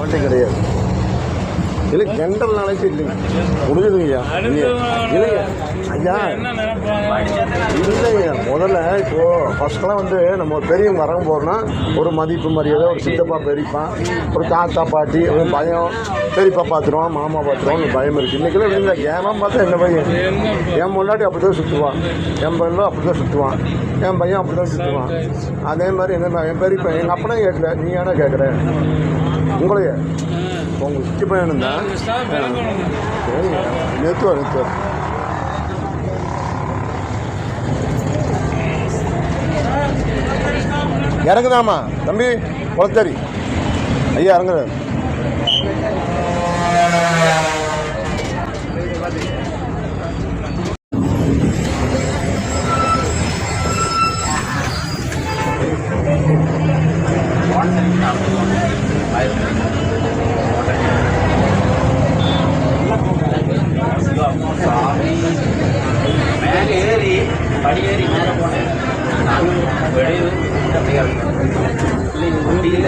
அவன்கிட்ட கிடையாது. இல்லை ஜென்ரல் நாலேஜ் இல்லைங்க, முடிஞ்சதுங்கய்யா. இல்லைங்க ஐயா, இல்லைங்க. முதல்ல இப்போது ஃபஸ்ட்டெல்லாம் வந்து நம்ம பெரியவங்க வரங்க போகிறோன்னா ஒரு மதிப்பு மரியாதை, ஒரு சித்தப்பா பெரியப்பா, ஒரு தாத்தா பாட்டி, ஒரு பயம், பெரியப்பா பார்த்துருவான், மாமா பார்த்துருவான்னு பயம் இருக்குது. இன்றைக்கெல்லாம் இல்லைங்க, ஏமா பார்த்தா என்ன பையன், என் முன்னாடி அப்படி தான் சுற்றுவான், என் பையனும் அப்படி தான் சுற்றுவான், என் பையன் அப்படி தான் சுற்றுவான். அதே மாதிரி என்ன என் பெரியப்பா எங்கள் அப்பனே கேட்கல, நீ ஏன்னா கேட்குற உங்களையே உங்கள் சித்தி பையனு தான். சரிங்க, நிறுத்துவார். இறங்குதாம்மா தம்பி குளத்தேரி ஐயா, இறங்குது. மேலே ஏறி படி ஏறி மேலே போனேன். வெளியே முடியல.